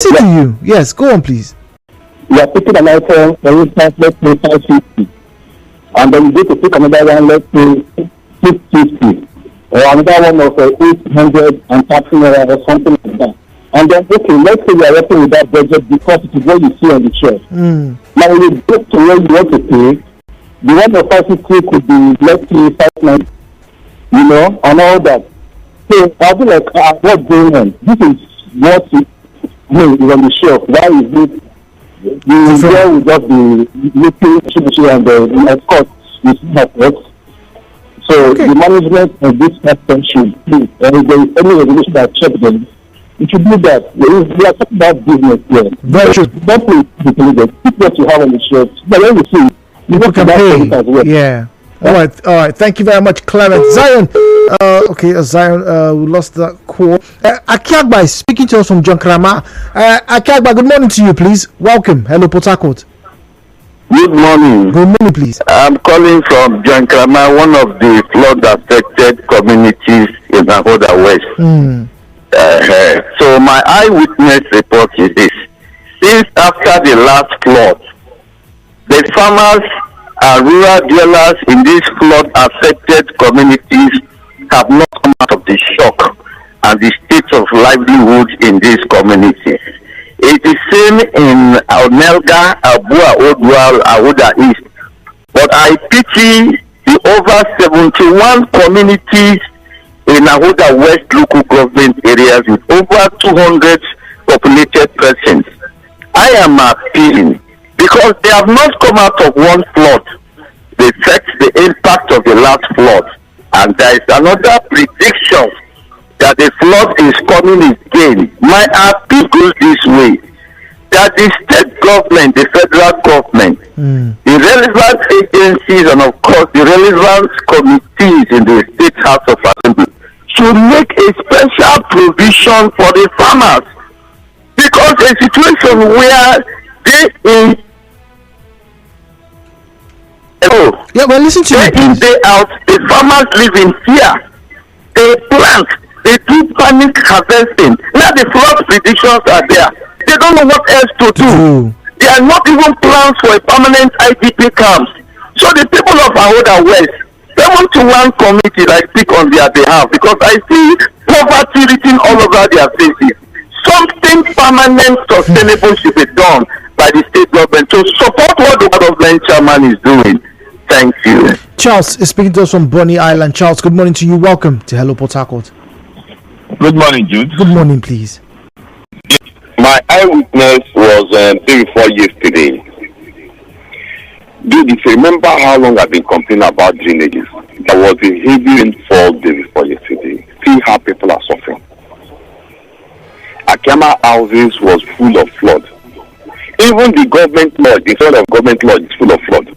listening to you. Yes, go on, please. You are picking an item, for instance, let's say 550, and then you go to pick another one, let's say 650, or another one of 800 and 30 or something like that. And then, okay, let's say you are working with that budget because it is what you see on the shelf. Now, when you go to where you want to pay, the one of 550 could be, let's say, 590, and all that. So I'll be like, what's going on? This is what is on the shelf. Why is it? The girl will just be looking and of course, it's not works. So the management of this person should please, and if there is any regulation that checks them, it should do that. We are talking about business here. Very true. Don't keep what you have on the shelf. But when you see, you can pay. As well. Yeah. All right. Thank you very much, Clement. Zion. Zion, we lost that call. Akiagba is speaking to us from John Krama. Akiagba, good morning to you, please. Welcome. Hello, Port Harcourt. Good morning. Good morning, please. I'm calling from John Krama, one of the flood-affected communities in Ahoda West. So my eyewitness report is this. Since after the last flood, the farmers and rural dwellers in these flood-affected communities have not come out of the shock and the state of livelihood in these communities. It is same in Onelga, Abua, Odwal, Ahoda East. But I pity the over 71 communities in Ahoda West local government areas with over 200 populated persons. I am appealing because they have not come out of one flood. They felt the impact of the last flood. And there is another prediction that the flood is coming again. My appeal goes this way, that the state government, the federal government, the relevant agencies and of course the relevant committees in the State House of Assembly should make a special provision for the farmers, because a situation where they we're listening to you. Day in, day out, the farmers live in fear. They plant, they do panic harvesting. Now the flood predictions are there. They don't know what else to do. There are not even plans for a permanent IDP camps. So the people of Ahoda West, 7-to-1 committee like speak on their behalf, because I see poverty written all over their faces. Something permanent, sustainable should be done by the state government to support what the government chairman is doing. Thank you. Charles is speaking to us from Bonny Island. Charles, good morning to you. Welcome to Hello Port Harcourt. Good morning, Jude. Good morning, please. My eyewitness was day before yesterday. Dude, if you remember how long I've been complaining about drainages, there was a heavy rainfall day before yesterday. See how people are suffering. Akiama houses was full of flood. Even the government lodge, the front of government lodge is full of flood.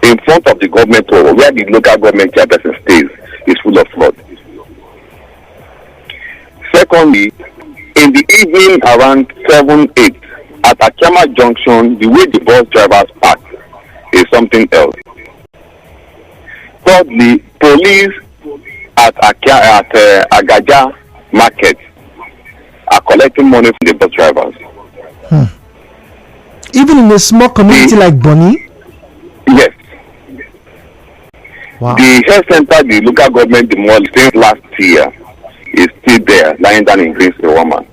In front of the government hall, where the local government chairperson stays, is full of flood. Secondly, in the evening around 7-8 at Akiama Junction, the way the bus drivers park is something else. Thirdly, police at Agaja Market are collecting money from the bus drivers. Even in a small community like Bonny? Yes. Wow. The health center, the local government demolished since last year, is still there, lying down in Greensboro.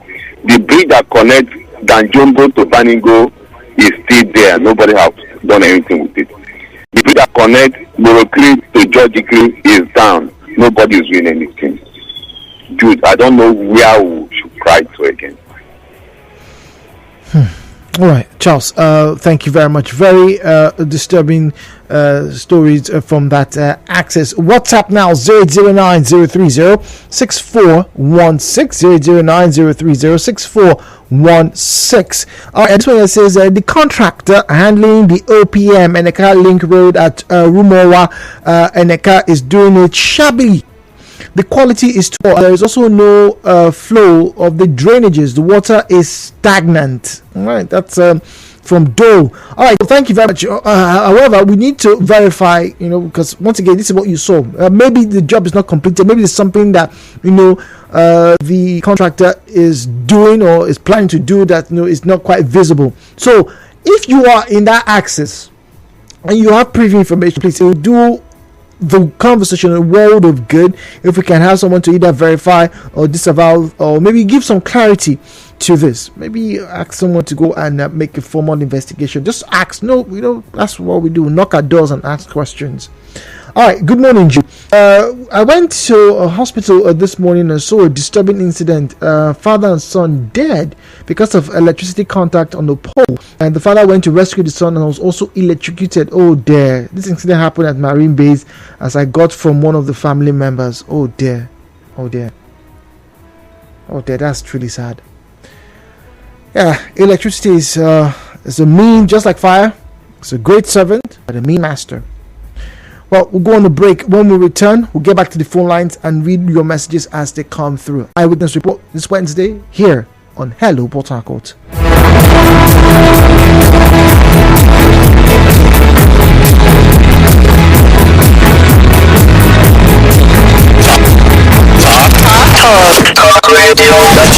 The bridge that connects Danjumbo to Baningo is still there. Nobody has done anything with it. The bridge that connects Borokri to Georgicri is down. Nobody is doing anything. Dude, I don't know where we should cry to again. All right, Charles, thank you very much. Very disturbing stories from that access. WhatsApp now 08090306416. All right, this one says the contractor handling the OPM Eneka Link Road at Rumowa Eneka is doing it shabbily. The quality is poor. There is also no flow of the drainages. The water is stagnant. All right, that's from Dole. All right, well, thank you very much. However, we need to verify, because once again, this is what you saw. Maybe the job is not completed. Maybe it's something that the contractor is doing or is planning to do that is not quite visible. So if you are in that access and you have preview information, please do the conversation a world of good if we can have someone to either verify or disavow, or maybe give some clarity to this. Maybe ask someone to go and make a formal investigation. Just ask. That's what we do. Knock at doors and ask questions. All right, good morning, Jude. I went to a hospital this morning and saw a disturbing incident. Father and son dead because of electricity contact on the pole, and the father went to rescue the son and was also electrocuted. Oh dear. This incident happened at Marine Base, as I got from one of the family members. Oh dear. Oh dear. Oh dear, that's truly sad. Yeah, electricity is a mean, just like fire. It's a great servant, but a mean master. Well, we'll go on the break. When we return, we'll get back to the phone lines and read your messages as they come through. Eyewitness Report this Wednesday here on Hello Port Harcourt. Talk Radio. Talk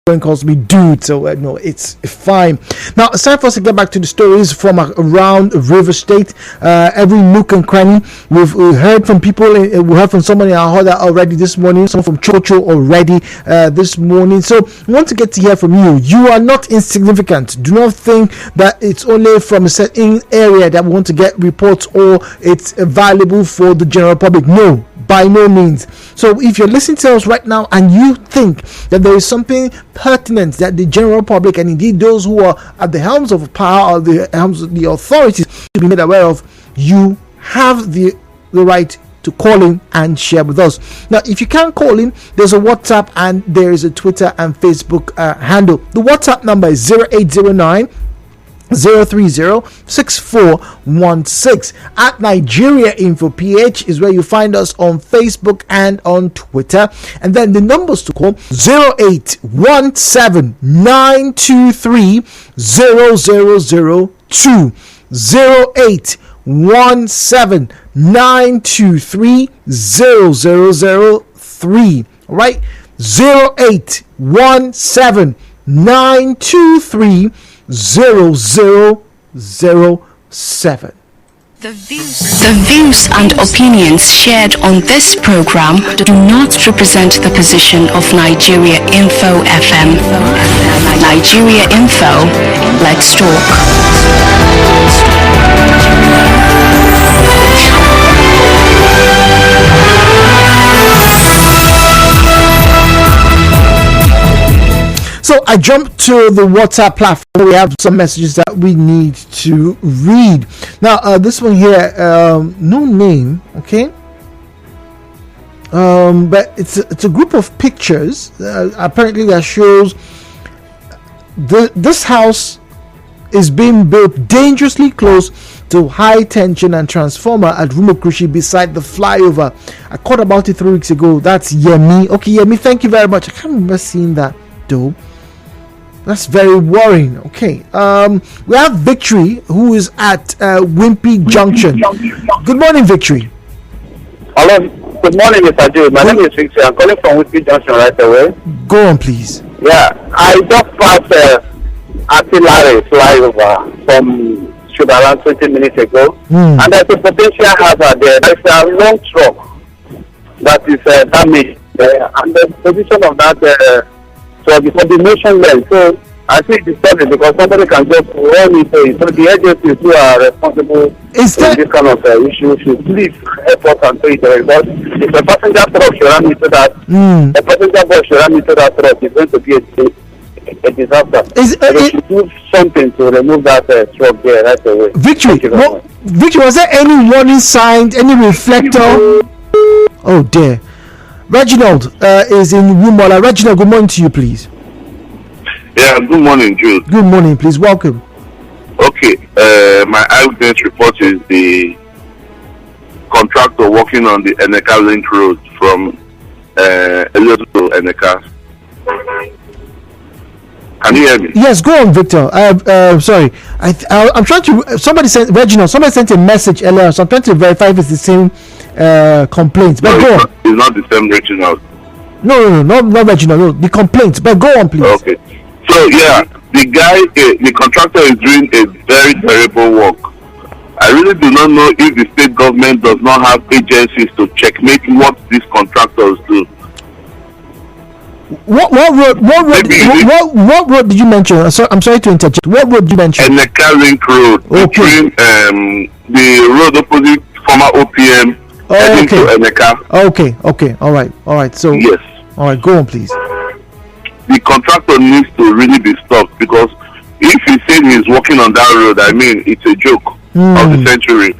Everyone calls me dude, so no, it's fine. Now it's time for us to get back to the stories from around River State. Every nook and cranny, we've heard from people. We heard from somebody in our order already this morning. Someone from Chocho already this morning. So we want to get to hear from you. You are not insignificant. Do not think that it's only from a certain area that we want to get reports or it's valuable for the general public. No, by no means. So if you're listening to us right now and you think that there is something pertinent that the general public and indeed those who are at the helms of power or the helms of the authorities to be made aware of, you have the right to call in and share with us. Now, if you can't call in, there's a WhatsApp and there is a Twitter and Facebook handle. The WhatsApp number is 0809 030-6416. At Nigeria Info PH is where you find us on Facebook and on Twitter. And then the numbers to call 0817-923-0002. 0817-923-0003. All right, 0817-923-0007. The views and opinions shared on this program do not represent the position of Nigeria Info FM. Nigeria Info, let's talk. So I jumped to the WhatsApp platform. We have some messages that we need to read. Now, this one here, no name, okay? But it's a group of pictures, apparently that shows this house is being built dangerously close to high tension and transformer at Rumokrushi beside the flyover. I caught about it 3 weeks ago. That's Yemi. Okay, Yemi, thank you very much. I can't remember seeing that though. That's very worrying. Okay. We have Victory, who is at Wimpy Junction. Good morning, Victory. Hello. Good morning, Mr. Joe. My name is Victory. I'm calling from Wimpy Junction right away. Go on, please. Yeah, I just passed Artillery flyover from Sugarland 20 minutes ago. And there's a potential hazard there. There's a long truck that is damaged there. And the position of that so the coordination length. So I think it's disturbing because somebody can just run into it. So the agencies who are responsible for this kind of issue should please help us and say it. Because if a passenger truck should run into that, a passenger bus should run into that truck, it's going to be a disaster. They should do something to remove that truck there right away. Victory, Victory, was there any warning sign, any reflector? Oh dear. Reginald is in Wumola. Reginald, good morning to you, please. Yeah, good morning, Jude. Good morning, please. Welcome. Okay, my eyewitness report is the contractor working on the Eneka Link Road from Elioto to Eneka. Can you hear me? Yes, go on, Victor. Sorry, I'm trying to. Somebody sent Reginald. Somebody sent a message earlier, so I'm trying to verify if it's the same complaint. But go on. It's not the same Reginald. No, not Reginald. No, the complaint. But go on, please. Okay. So yeah, the contractor is doing a very terrible work. I really do not know if the state government does not have agencies to checkmate what these contractors do. What road did you mention? I'm sorry to interject. What road did you mention? Eneka Link Road, between the road opposite former OPM heading to Eneka. Okay, all right. So yes, all right. Go on, please. The contractor needs to really be stopped because if he said he's working on that road, I mean it's a joke of the century.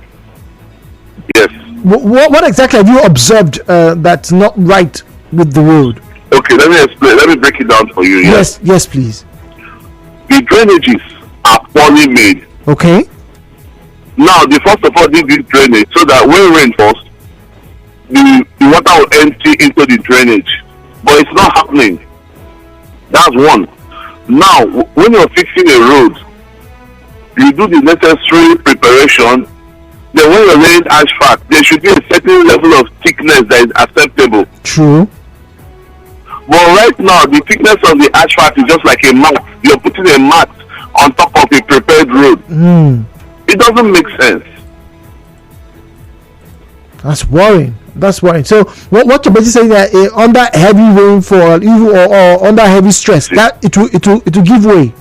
Yes. What exactly have you observed that's not right with the road? Okay, let me explain. Let me break it down for you. Yes, please. The drainages are poorly made. Okay. Now, they first of all did this drainage so that when rain falls, the water will empty into the drainage. But it's not happening. That's one. Now, when you're fixing a road, you do the necessary preparation. Then when you're laying asphalt, there should be a certain level of thickness that is acceptable. True. But right now, the thickness of the asphalt is just like a mat. You're putting a mat on top of a prepared road. It doesn't make sense. That's worrying. So what you're basically saying that under heavy rainfall, or under heavy stress, that it will give way.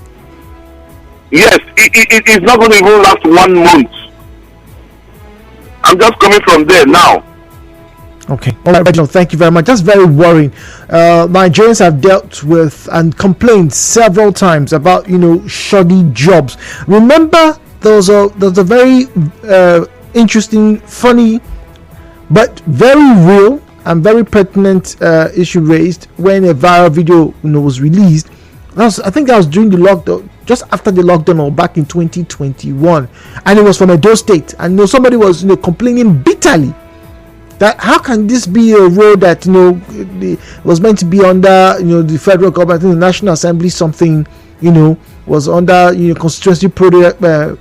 Yes, it's not going to even last 1 month. I'm just coming from there now. Okay. All right, Reginald, thank you very much. That's very worrying. Nigerians have dealt with and complained several times about, shoddy jobs. Remember, there was a very interesting, funny, but very real and very pertinent issue raised when a viral video was released. I think that was during the lockdown, just after the lockdown, or back in 2021, and it was from Edo State, and somebody was complaining bitterly that how can this be a road that was meant to be under the federal government, the National Assembly, something was under constituency project, and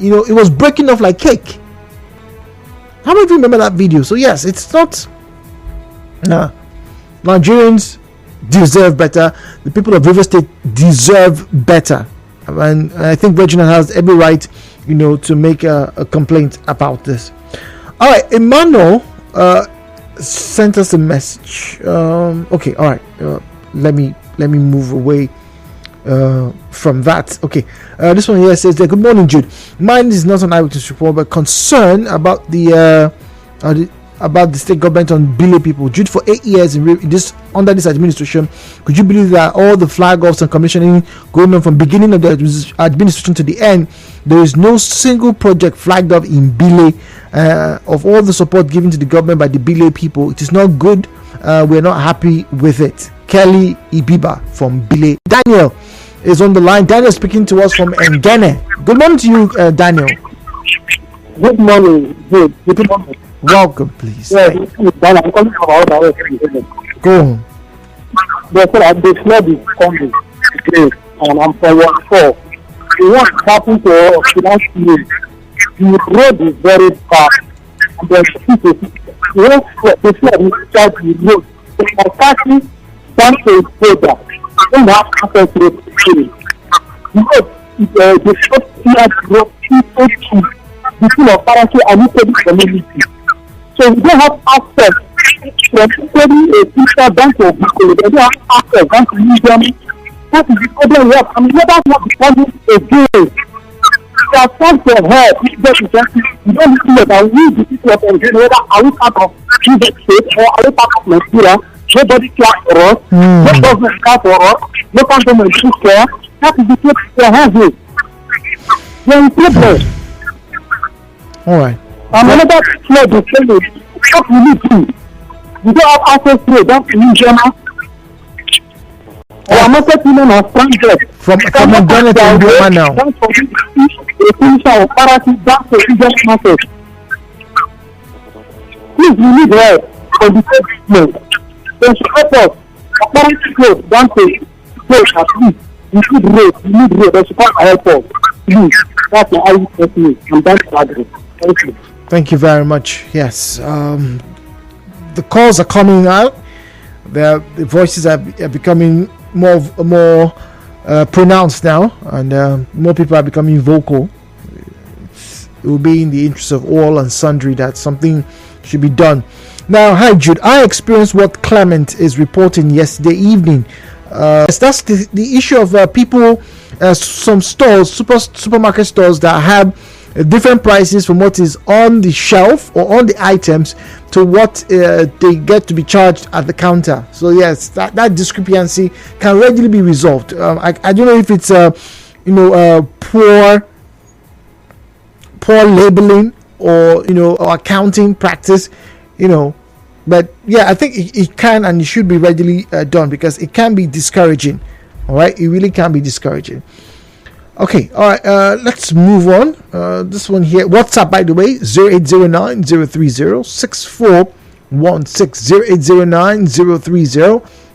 it was breaking off like cake. How many of you remember that video? So yes, it's not. Nigerians deserve better. The people of River State deserve better, and I think Reginald has every right, to make a complaint about this. All right, Emmanuel sent us a message. Okay, all right. Let me move away from that. Okay, this one here says, "Good morning, Jude. Mine is not an eyewitness report, but concern about the state government on Bile people. Jude, for 8 years under this administration, could you believe that all the flag offs and commissioning going on from beginning of the administration to the end, there is no single project flagged up in Bile? Of all the support given to the government by the Bile people, it is not good. We're not happy with it." Kelly Ibiba from Bile. Daniel is on the line. Daniel speaking to us from Engene. Good morning to you, Daniel. Good morning. Good morning. Welcome, please. Yeah, I'm calling from our Go on. They said the flood is coming today, and I'm from 1-4. What happened to us last year? The road is very bad. And the flood is inside the road. So my taxi wants to go there. I don't have access to the road. The flood here, the road, the people of Parachi and the community. So we don't have access from studying a teacher down to a book. They don't have access down to museum. That is the problem we have. I mean, that's not the problem again. We are trying to help. We don't need to let our we, the people of Nigeria, whether are we part of Jesus State or are we part of Nigeria, nobody cares for us. No government cares for us. No government should care. That is the case we are having. We are in problem. All right. And another flood is coming. What we need to? We don't have access to it. That's unusual. Our market women are stranded. From Ghana to Indiana now. That's for the finisher of Parachi back to Indian market. Please, we need help from the government. They should help us. Parachi road down to at least. We need road. They should come help us. Please. That's the eyewitness me. And that's the address. Thank you. Thank you very much. Yes, the calls are coming out. The voices are becoming more pronounced now, and more people are becoming vocal. It will be in the interest of all and sundry that something should be done. Now, hi Jude, I experienced what Clement is reporting yesterday evening. That's the issue of people, some stores, supermarket stores that have different prices from what is on the shelf or on the items to what they get to be charged at the counter. So yes, that discrepancy can readily be resolved. I don't know if it's poor labeling or or accounting practice, but yeah, I think it can and it should be readily done, because it can be discouraging. All right, it really can be discouraging. Okay, all right, let's move on. This one here, WhatsApp, by the way, 0809 030 6416, 0809 030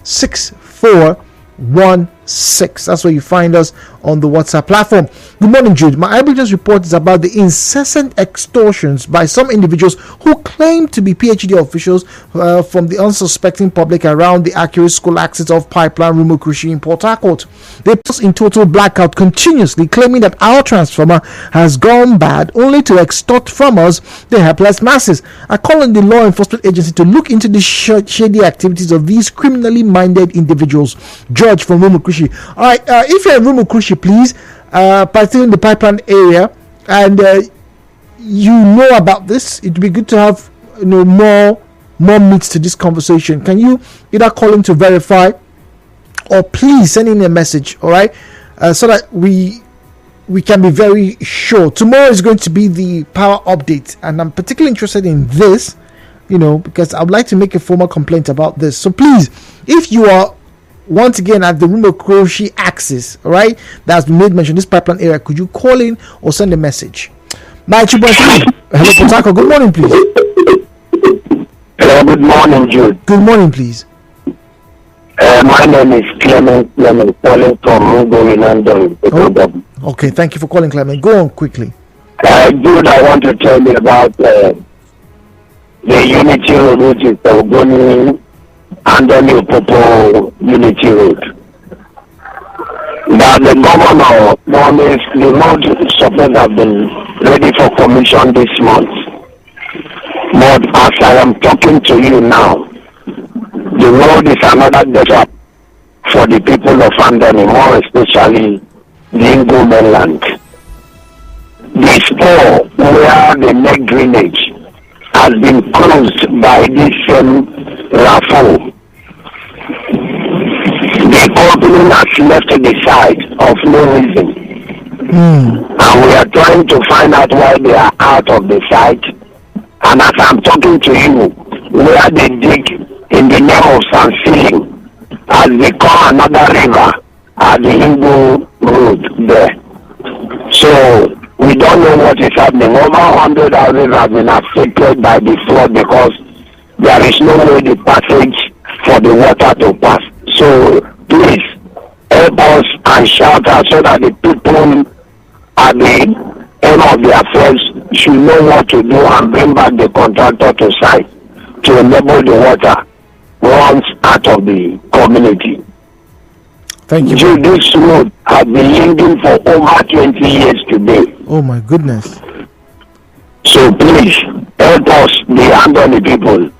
6416. 6. That's where you find us on the WhatsApp platform. Good morning, Jude. My eyewitness report is about the incessant extortions by some individuals who claim to be PhD officials from the unsuspecting public around the accurate school axis of Pipeline Rumuokrishi in Port Harcourt. They post in total blackout continuously, claiming that our transformer has gone bad, only to extort from us, the helpless masses. I call on the law enforcement agency to look into the shady activities of these criminally minded individuals. George from Rumuokrishi. All right, if you're in Rumuokrishi, please, particularly in the Pipeline area, and you know about this, it would be good to have more meats to this conversation. Can you either call in to verify, or please send in a message? All right, so that we can be very sure. Tomorrow is going to be the power update, and I'm particularly interested in this, because I would like to make a formal complaint about this. So please, if you are once again at the Rumuokrishi axis, all right, that's been made mention, this Pipeline area, could you call in or send a message? Hello, Potako. Good morning, please. Hello, good morning, Jude. Good morning, please. My name is Clement calling from Mugo in London. Okay, thank you for calling, Clement. Go on quickly. Jude, I want to tell you about the Unity Road, which is the Ogoni and the New Popo Unity Road. Now the governor promised the road supposed to have been ready for commission this month. But as I am talking to you now, the road is another desert for the people of Andoni, more especially the Igbo mainland. The spur where the neck drainage has been closed by this same RAFO. The company has left to the side of no reason. And we are trying to find out why they are out of the site. And as I'm talking to you, where they dig in the name of San Sealing, as they call another river at the Igbo road there. So we don't know what is happening. Over 100 houses have been affected by the flood because there is no way the passage for the water to pass. So please help us and shout out so that the people at the end of the affairs should know what to do and bring back the contractor to site to enable the water runs out of the community. Thank you. This road has been leaking for over 20 years today. Oh my goodness. So please help us, the Andoni people,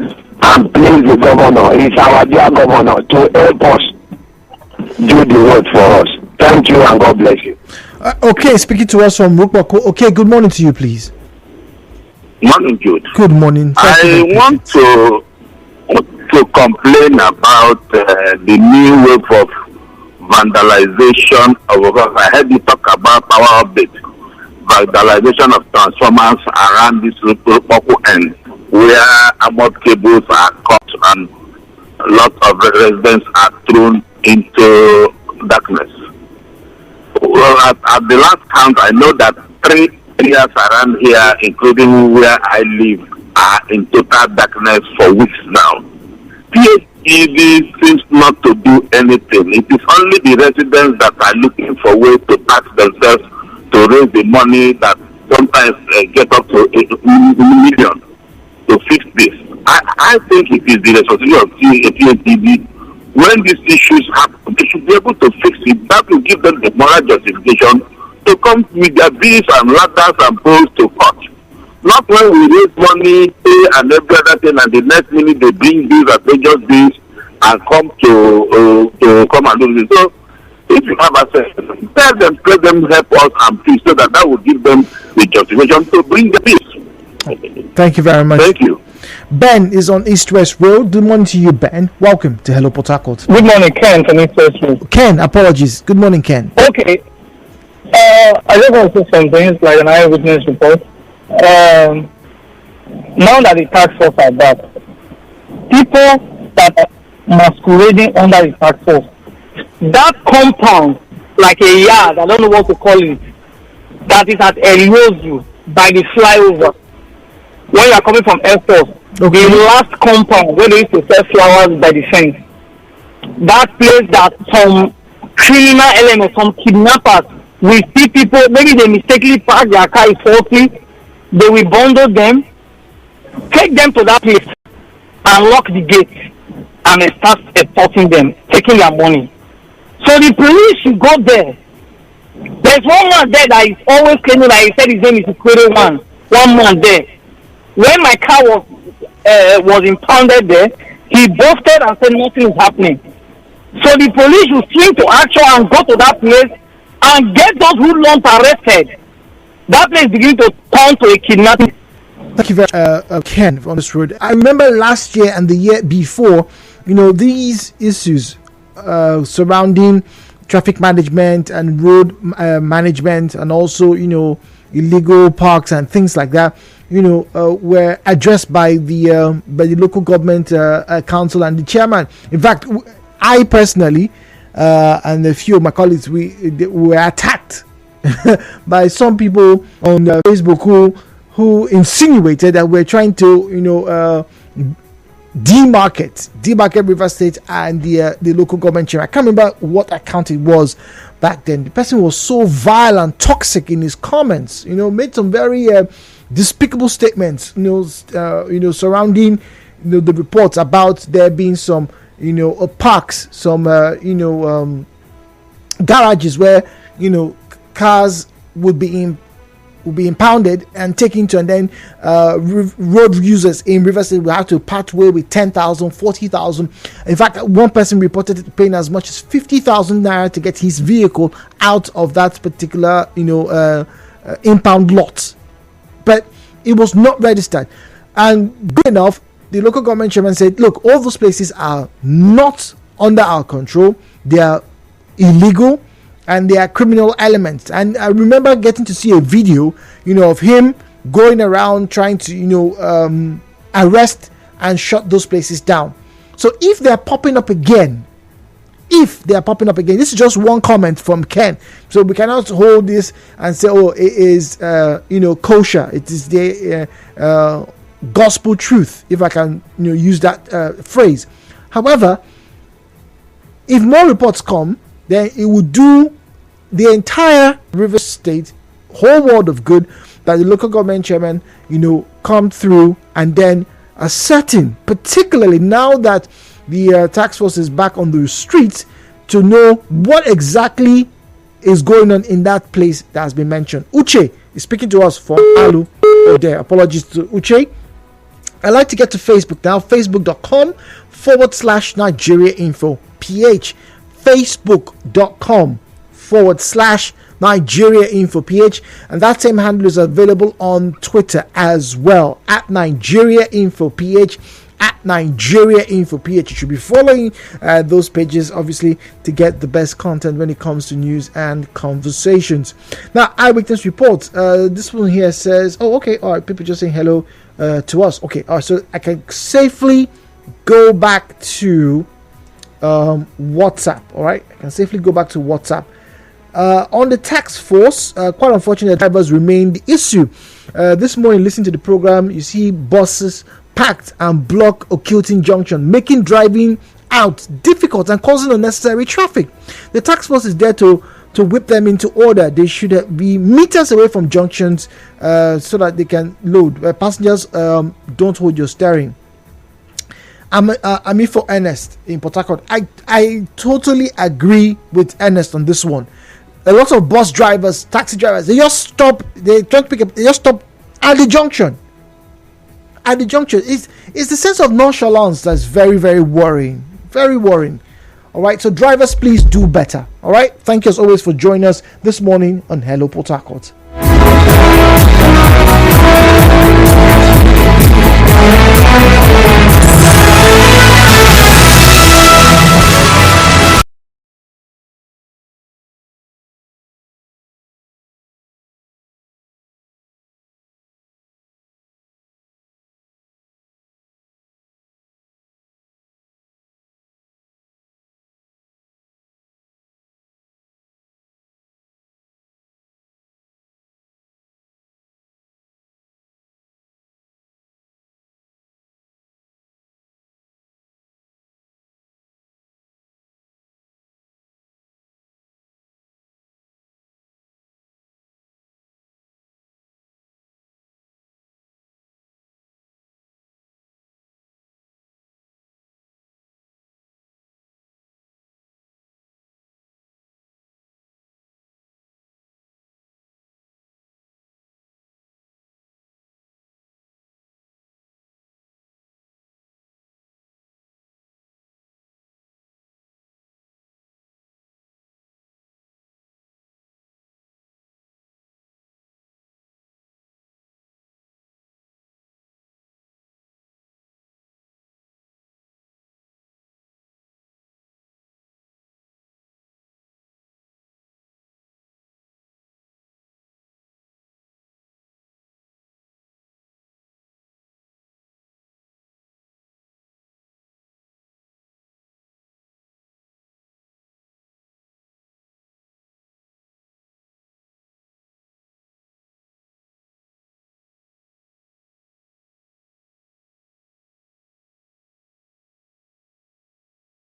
and please the governor, it's our dear governor, to help us do the work for us. Thank you and God bless you. Okay, speaking to us from Rukbako. Okay, good morning to you, please. Morning, Jude. Good morning. I want to complain about the new wave of vandalization of. I heard you talk about power update. Vandalization of transformers around this Rukbako end, where armored cables are cut and a lot of residents are thrown into darkness. Well, at the last count, I know that 3 areas around here, including where I live, are in total darkness for weeks now. PHED seems not to do anything. It is only the residents that are looking for ways to tax themselves to raise the money that sometimes get up to $1 million to fix this. I think it is the responsibility of PHED. When these issues happen, they should be able to fix it. That will give them the moral justification to come with their bills and ladders and poles to court. Not when we raise money, pay and every other thing, and the next minute they bring bills and they just bills and come to come and do this. So if you have access, tell them help us and please, so that will give them the justification to bring the bills. Thank you very much. Thank you. Ben is on East West Road. Good morning to you, Ben. Welcome to Hello Port Harcourt. Good morning, Ken from East West Road. Ken, apologies. Good morning, Ken. Okay. I just want to say some things like an eyewitness report. Now that the tax force are back, people that are masquerading under the tax force, that compound, like a yard, I don't know what to call it, that is at Eliozu by the flyover. When you are coming from Air Force, okay, the last compound where they used to sell flowers by the fence, that place that some criminal elements, some kidnappers will see people, maybe they mistakenly park their car falsely, they will bundle them, take them to that place, and lock the gate, and then start extorting them, taking their money. So the police should go there. There's one man there that is always claiming that he said his name is Ikwere one man there. When my car was impounded there, he boasted and said nothing is happening. So the police should swing to action and go to that place and get those hoodlums arrested. That place begins to turn to a kidnapping. Thank you very much, Ken, on this road. I remember last year and the year before, these issues surrounding traffic management and road management, and also, illegal parks and things like that, were addressed by the local government council and the chairman. In fact, I personally and a few of my colleagues, we were attacked by some people on Facebook who insinuated that we're trying to demarket River State and the local government chair. I can't remember what account it was back then. The person was so vile and toxic in his comments, made some very despicable statements, surrounding the reports about there being some parks, some garages where cars would be impounded and taken to, and then road users in River State will have to part way with 10,000, 40,000. In fact, one person reported paying as much as 50,000 naira to get his vehicle out of that particular impound lot, but it was not registered. And good enough, the local government chairman said, look, all those places are not under our control, they are illegal, and they are criminal elements. And I remember getting to see a video, of him going around trying to, arrest and shut those places down. So if they're popping up again, this is just one comment from Ken. So we cannot hold this and say, oh, it is, kosher. It is the gospel truth, if I can, use that phrase. However, if more reports come, then it would do the entire River State whole world of good that the local government chairman, come through and then ascertain, particularly now that the task force is back on the streets, to know what exactly is going on in that place that has been mentioned. Uche is speaking to us from Alu. There, apologies to Uche. I'd like to get to Facebook now. Facebook.com/Nigeria Info PH. Facebook.com/Nigeria Info PH, and that same handle is available on Twitter as well, at Nigeria Info PH, at Nigeria Info PH. You should be following those pages, obviously, to get the best content when it comes to news and conversations. Now, Eyewitness Report. This one here says, oh, okay, all right, people just saying hello to us. Okay, all right, so I can safely go back to WhatsApp. All right, I can safely go back to WhatsApp. On the task force, quite unfortunate, drivers remain the issue. This morning, listening to the program, you see buses packed and block Okilton Junction, making driving out difficult and causing unnecessary traffic. The task force is there to whip them into order. They should be meters away from junctions so that they can load. Passengers, don't hold your steering. I'm for Ernest in Port Harcourt. I totally agree with Ernest on this one. A lot of bus drivers, taxi drivers, they just stop. They try to pick up. They just stop at the junction. At the junction, it's the sense of nonchalance that's very, very worrying. Very worrying. All right. So drivers, please do better. All right. Thank you as always for joining us this morning on Hello Port Harcourt.